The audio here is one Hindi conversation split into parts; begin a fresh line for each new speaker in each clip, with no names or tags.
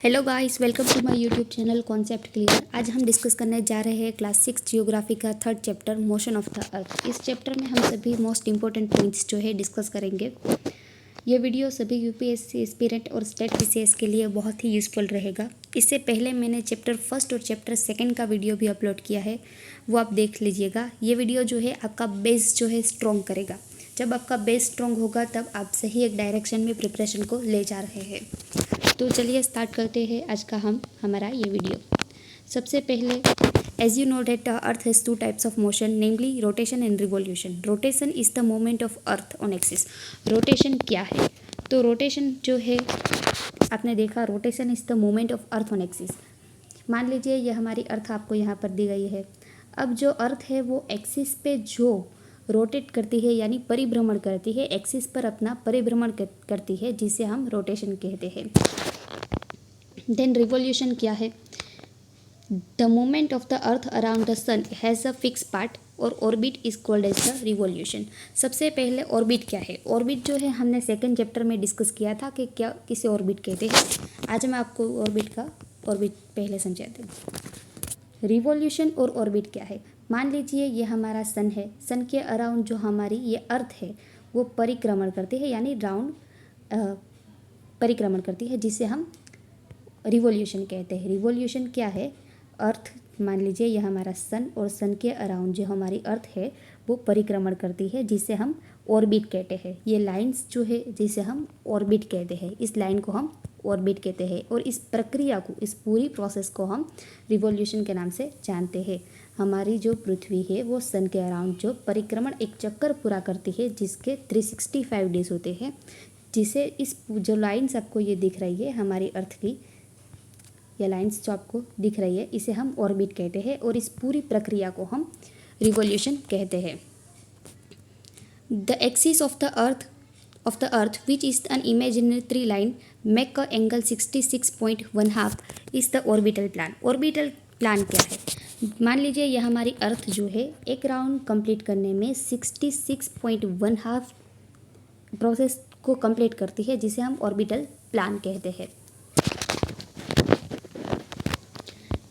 Hello guys, welcome to my YouTube channel concept clear. आज हम डिस्कस करने जा रहे हैं क्लास 6 जियोग्राफी का third chapter motion of the earth. इस चैप्टर में हम सभी मोस्ट इंपॉर्टेंट पॉइंट्स जो है डिस्कस करेंगे। ये वीडियो सभी यूपीएससी एस्पिरेंट और स्टेट पीसीएस के लिए बहुत ही यूज़फुल रहेगा। इससे पहले मैंने चैप्टर फर्स्ट और चैप्टर सेकेंड का वीडियो भी अपलोड किया है, वो आप देख लीजिएगा। ये वीडियो जो है आपका बेस जो है स्ट्रॉन्ग करेगा। जब आपका बेस स्ट्रॉन्ग होगा तब आप सही एक डायरेक्शन में प्रिपरेशन को ले जा रहे हैं। तो चलिए स्टार्ट करते हैं आज का हमारा ये वीडियो। सबसे पहले, as you know that earth has two types of motion, namely rotation and revolution. Rotation is the movement of earth on axis. Rotation क्या है? तो रोटेशन जो है आपने देखा, rotation is the movement of earth on axis. मान लीजिए ये हमारी अर्थ आपको यहाँ पर दी गई है। अब जो अर्थ है वो एक्सिस पे जो रोटेट करती है यानी परिभ्रमण करती है, एक्सिस पर अपना परिभ्रमण करती है, जिसे हम रोटेशन कहते हैं। देन रिवॉल्यूशन क्या है? The movement of the earth around the sun has a fix part और orbit is called as the revolution. सबसे पहले ऑर्बिट क्या है? ऑर्बिट जो है हमने सेकेंड चैप्टर में डिस्कस किया था कि क्या किसे ऑर्बिट कहते हैं। आज मैं आपको ऑर्बिट पहले समझाते हैं। रिवॉल्यूशन और ऑर्बिट क्या है? मान लीजिए ये हमारा सन है। सन के अराउंड जो हमारी ये अर्थ है वो परिक्रमण करती है, यानी राउंड परिक्रमण करती है, जिसे हम रिवॉल्यूशन कहते हैं। रिवॉल्यूशन क्या है? अर्थ, मान लीजिए यह हमारा सन और सन के अराउंड जो हमारी अर्थ है वो परिक्रमण करती है, जिसे हम ऑर्बिट कहते हैं। ये लाइंस जो है जिसे हम ऑर्बिट कहते हैं, इस लाइन को हम ऑर्बिट कहते हैं। और इस प्रक्रिया को, इस पूरी प्रोसेस को हम रिवॉल्यूशन के नाम से जानते हैं। हमारी जो पृथ्वी है वो सन के अराउंड जो परिक्रमण एक चक्कर पूरा करती है, जिसके 365 डेज होते हैं, जिसे इस जो लाइन्स आपको ये दिख रही है हमारी अर्थ की, ये लाइंस जो आपको दिख रही है, इसे हम ऑर्बिट कहते हैं। और इस पूरी प्रक्रिया को हम रिवॉल्यूशन कहते हैं। The axis of the earth which is an imaginary line make a angle 66.1 is the orbital plan. Orbital plan क्या है? मान लीजिए यह हमारी अर्थ जो है एक राउंड कंप्लीट करने में 66.1 प्रोसेस को कंप्लीट करती है, जिसे हम ऑर्बिटल प्लान कहते हैं।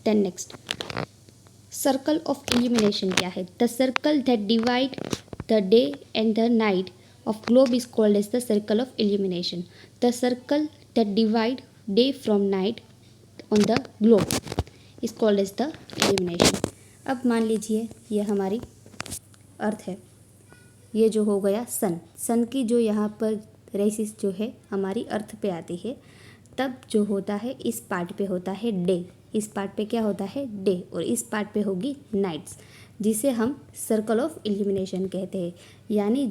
Then next, circle of illumination क्या है? The circle that divide the day and the night of globe is called as the circle of illumination. The circle that divide day from night on the globe is called as the illumination. अब मान लीजिए ये हमारी अर्थ है, ये जो हो गया सन की जो यहाँ पर रेसिस जो है हमारी अर्थ पे आती है, तब जो होता है इस पार्ट पे होता है डे, इस पार्ट पे क्या होता है? डे, और इस पार्ट पे होगी नाइट्स, जिसे हम सर्कल ऑफ इल्यूमिनेशन कहते हैं। यानी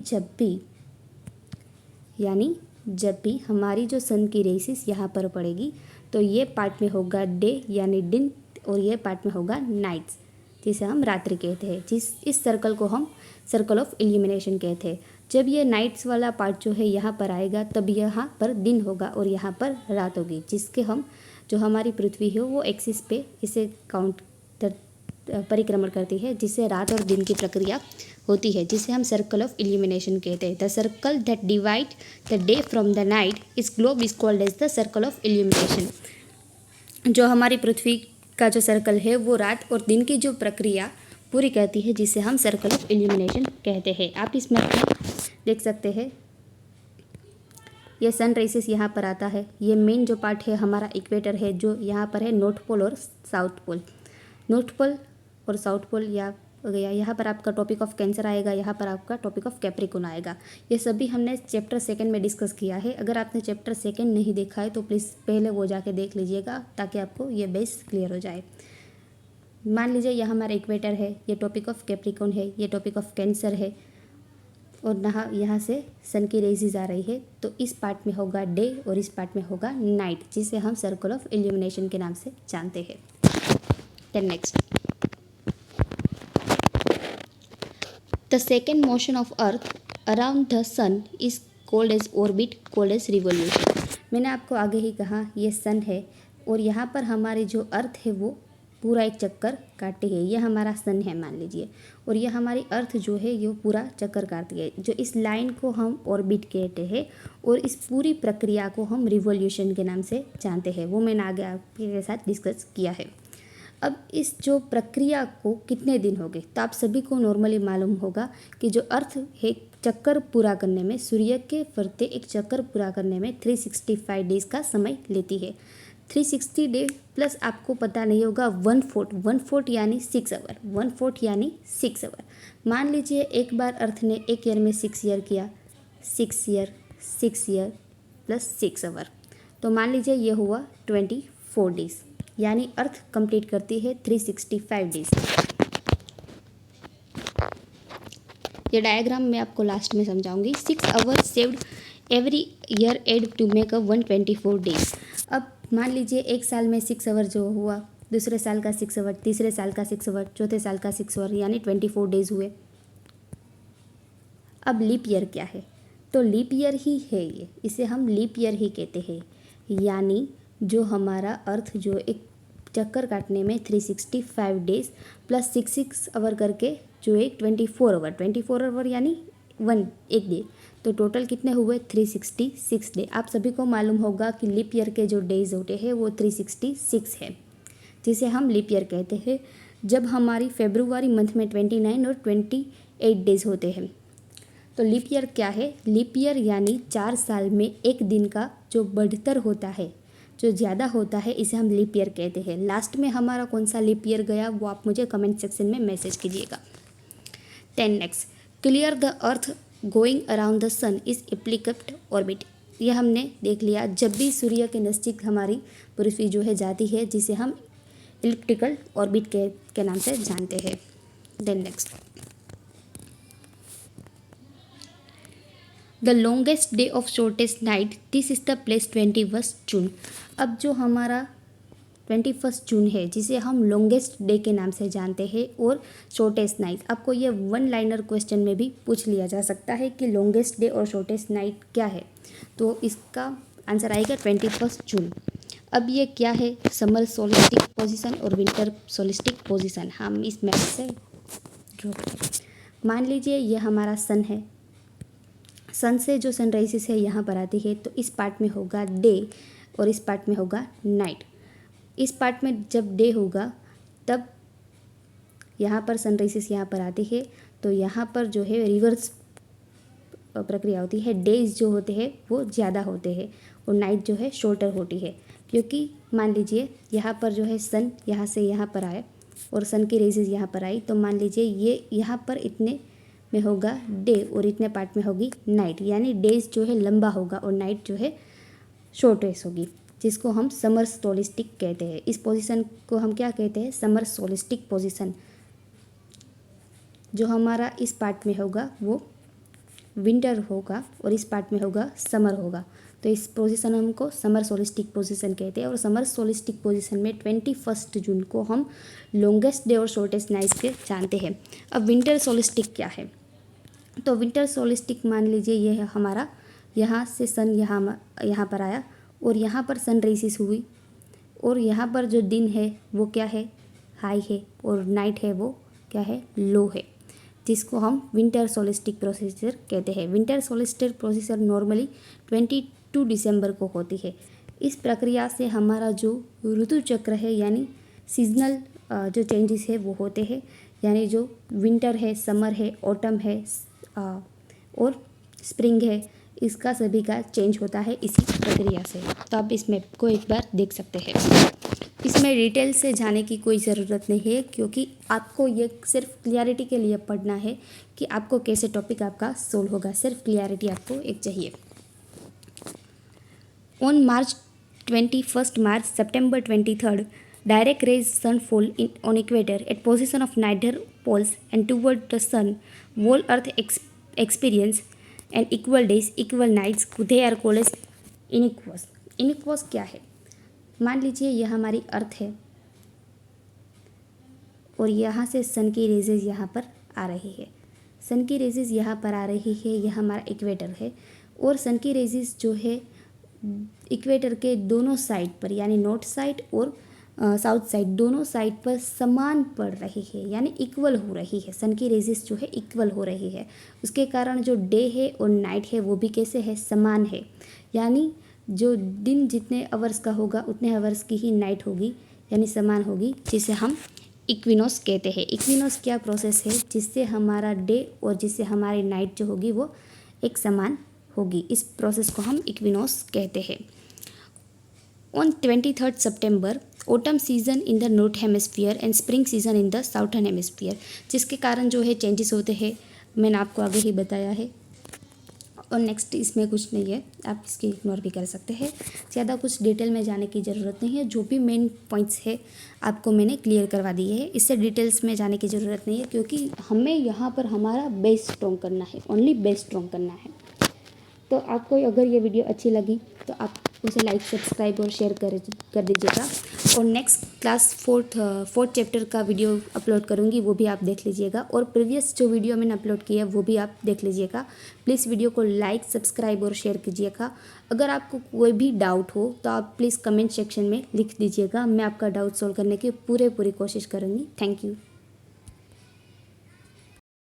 जब भी हमारी जो सन की रेसिस यहाँ पर पड़ेगी तो ये पार्ट में होगा डे यानी दिन, और ये पार्ट में होगा नाइट्स, जिसे हम रात्रि कहते हैं। इस सर्कल को हम सर्कल ऑफ इल्यूमिनेशन कहते हैं। जब ये नाइट्स वाला पार्ट जो है यहाँ पर आएगा तब यहाँ पर दिन होगा और यहाँ पर रात होगी, जिसके हम जो हमारी पृथ्वी है वो एक्सिस पे इसे परिक्रमण करती है, जिससे रात और दिन की प्रक्रिया होती है, जिसे हम सर्कल ऑफ इल्यूमिनेशन कहते हैं। The circle that divide the day from the night is globe is called as the circle of illumination. जो हमारी पृथ्वी का जो सर्कल है वो रात और दिन की जो प्रक्रिया पूरी करती है, जिसे हम सर्कल ऑफ इल्यूमिनेशन कहते हैं। आप इस मैप में देख सकते हैं, ये सन रेसिस यहाँ पर आता है। ये मेन जो पार्ट है हमारा इक्वेटर है, जो यहाँ पर है नॉर्थ पोल और साउथ पोल। नॉर्थ पोल और साउथ पोल या हो गया। यहाँ पर आपका टॉपिक ऑफ कैंसर आएगा, यहाँ पर आपका टॉपिक ऑफ कैप्रिकॉन आएगा। ये सभी हमने चैप्टर सेकंड में डिस्कस किया है। अगर आपने चैप्टर सेकंड नहीं देखा है तो प्लीज़ पहले वो जाके देख लीजिएगा, ताकि आपको ये बेस क्लियर हो जाए। मान लीजिए यह हमारा इक्वेटर है, ये टॉपिक ऑफ कैप्रिकॉन है, ये टॉपिक ऑफ कैंसर है, और यहाँ से सन की रेजिस आ रही है, तो इस पार्ट में होगा डे और इस पार्ट में होगा नाइट, जिसे हम सर्कल ऑफ इल्यूमिनेशन के नाम से जानते हैं। Then next, the second motion of earth around the sun is called as orbit, called as revolution. मैंने आपको आगे ही कहा ये सन है और यहाँ पर हमारी जो अर्थ है वो पूरा एक चक्कर काटती है। यह हमारा सन है मान लीजिए, और यह हमारी अर्थ जो है ये पूरा चक्कर काटती है। जो इस लाइन को हम ऑर्बिट कहते हैं और इस पूरी प्रक्रिया को हम रिवॉल्यूशन के नाम से जानते हैं। वो मैंने आगे आपके साथ डिस्कस किया है। अब इस जो प्रक्रिया को कितने दिन हो गए, तो आप सभी को नॉर्मली मालूम होगा कि जो अर्थ है चक्कर पूरा करने में, सूर्य के फरते एक चक्कर पूरा करने में 365 डेज का समय लेती है। 360 डे प्लस आपको पता नहीं होगा 1/4 यानी 6 आवर, 1/4 यानी 6 आवर। मान लीजिए एक बार अर्थ ने एक ईयर में 6 ईयर किया, 6 ईयर प्लस 6 आवर, तो मान लीजिए ये हुआ 24 डेज, यानी अर्थ कंप्लीट करती है 365 डेज। ये डायग्राम मैं आपको लास्ट में समझाऊंगी। 6 hour saved every year add to make a 124 days. अब मान लीजिए एक साल में 6 आवर जो हुआ, दूसरे साल का 6 आवर, तीसरे साल का 6 आवर, चौथे साल का 6 आवर, यानी 24 डेज हुए। अब लीप ईयर क्या है, तो लीप ईयर ही है ये, इसे हम लीप ईयर ही कहते हैं। यानी जो हमारा अर्थ जो एक चक्कर काटने में 365 डेज प्लस 6 आवर करके जो एक 24 आवर यानी एक डे, तो टोटल कितने हुए 366 डे। आप सभी को मालूम होगा कि लीप ईयर के जो डेज होते हैं वो 366 है, जिसे हम लीप ईयर कहते हैं। जब हमारी फरवरी मंथ में 29 और 28 डेज होते हैं। तो लीप ईयर क्या है, लीप ईयर यानी 4 साल में एक दिन का जो बढ़तर होता है, जो ज़्यादा होता है, इसे हम लीप ईयर कहते हैं। लास्ट में हमारा कौन सा लीप ईयर गया वो आप मुझे कमेंट सेक्शन में मैसेज कीजिएगा। 10 next, clear the earth going around the sun is applicable orbit. यह हमने देख लिया, जब भी सूर्य के नज़दीक हमारी पृथ्वी जो है जाती है, जिसे हम इलिप्टिकल ऑर्बिट के नाम से जानते हैं। Then next, the longest day of shortest night, this is the place 21 June. अब जो हमारा 21 जून है, जिसे हम लॉन्गेस्ट डे के नाम से जानते हैं और शॉर्टेस्ट नाइट, आपको ये 1 लाइनर क्वेश्चन में भी पूछ लिया जा सकता है कि लॉन्गेस्ट डे और शॉर्टेस्ट नाइट क्या है, तो इसका आंसर आएगा 21 जून। अब ये क्या है, समर सोलिस्टिक पोजीशन और विंटर सोलिस्टिक पोजीशन, हम इस मैप से ड्रॉ करें। मान लीजिए ये हमारा सन है, सन से जो सनराइजेस है यहाँ पर आती है, तो इस पार्ट में होगा डे और इस पार्ट में होगा नाइट। इस पार्ट में जब डे होगा तब यहाँ पर सनराइजेस यहाँ पर आती है, तो यहाँ पर जो है रिवर्स प्रक्रिया होती है। डेज जो होते हैं वो ज़्यादा होते हैं और नाइट जो है शॉर्टर होती है, क्योंकि मान लीजिए यहाँ पर जो है सन यहाँ से यहाँ पर आए और सन की रेजेस यहाँ पर आई, तो मान लीजिए ये यहाँ पर इतने में होगा डे और इतने पार्ट में होगी नाइट, यानी डेज जो है लंबा होगा और नाइट जो है शॉर्टेस्ट होगी, जिसको हम समर सोलिस्टिक कहते हैं। इस पोजीशन को हम क्या कहते हैं, समर सोलिस्टिक पोजीशन। जो हमारा इस पार्ट में होगा वो विंटर होगा और इस पार्ट में होगा समर होगा, तो इस पोजीशन हमको समर सोलिस्टिक पोजीशन कहते हैं। और समर सोलिस्टिक पोजीशन में 21 जून को हम लॉन्गेस्ट डे और शॉर्टेस्ट नाइट के जानते हैं। अब विंटर सोलिस्टिक क्या है, तो विंटर सोलिस्टिक मान लीजिए ये है हमारा, यहाँ से सन यहाँ पर आया और यहाँ पर सन रेसिस हुई और यहाँ पर जो दिन है वो क्या है, हाई है, और नाइट है वो क्या है, लो है, जिसको हम विंटर सोलिस्टिक प्रोसीजर कहते हैं। विंटर सोलिस्टिक प्रोसीजर नॉर्मली 22 दिसंबर को होती है। इस प्रक्रिया से हमारा जो ऋतु चक्र है यानी सीजनल जो चेंजेस है वो होते हैं, यानी जो विंटर है, समर है, ऑटम है और स्प्रिंग है, इसका सभी का चेंज होता है इसी प्रक्रिया से। तो आप इस मैप को एक बार देख सकते हैं। इसमें डिटेल से जाने की कोई ज़रूरत नहीं है, क्योंकि आपको ये सिर्फ क्लियरिटी के लिए पढ़ना है कि आपको कैसे टॉपिक आपका सोल्व होगा, सिर्फ क्लियरिटी आपको एक चाहिए। On March 21 September 23, direct rays sunfall on equator at position of neither poles and toward the sun. Whole Earth experience and equal days, equal nights. They are called as inequals. Inequals क्या है? मान लीजिए यह हमारी अर्थ है और यहाँ से सन की रेजेज यहाँ पर आ रही है, सन की रेजेज यहाँ पर आ रही है, यह हमारा इक्वेटर है और सन की रेजेज जो है इक्वेटर के दोनों साइड पर यानी नॉर्थ साइड और साउथ साइड, दोनों साइड पर समान पड़ रही है, यानी इक्वल हो रही है। सन की रेजेस जो है इक्वल हो रही है, उसके कारण जो डे है और नाइट है वो भी कैसे है, समान है। यानी जो दिन जितने आवर्स का होगा उतने आवर्स की ही नाइट होगी, यानी समान होगी, जिसे हम इक्विनोस कहते हैं। इक्विनोस क्या प्रोसेस है, जिससे हमारा डे और जिससे हमारी नाइट जो होगी वो एक समान होगी। इस प्रोसेस को हम इक्विनोस कहते हैं। On 23 September autumn season in the north hemisphere and spring season in the southern hemisphere, जिसके कारण जो है चेंजेस होते हैं, मैंने आपको आगे ही बताया है। और नेक्स्ट इसमें कुछ नहीं है, आप इसकी इग्नोर भी कर सकते हैं, ज़्यादा कुछ डिटेल में जाने की ज़रूरत नहीं है। जो भी मेन पॉइंट्स है आपको मैंने क्लियर करवा दिए है, इससे डिटेल्स में जाने की ज़रूरत नहीं है, क्योंकि हमें यहाँ पर हमारा बेस स्ट्रॉन्ग करना है, ओनली बेस स्ट्रॉन्ग करना है। तो आपको अगर ये वीडियो अच्छी लगी तो आप उसे लाइक, सब्सक्राइब और शेयर कर दीजिएगा। और नेक्स्ट क्लास फोर्थ चैप्टर का वीडियो अपलोड करूँगी, वो भी आप देख लीजिएगा। और प्रीवियस जो वीडियो मैंने अपलोड किया है वो भी आप देख लीजिएगा। प्लीज़ वीडियो को लाइक, सब्सक्राइब और शेयर कीजिएगा। अगर आपको कोई भी डाउट हो तो आप प्लीज़ कमेंट सेक्शन में लिख दीजिएगा, मैं आपका डाउट सॉल्व करने की पूरी कोशिश करूँगी। Thank you.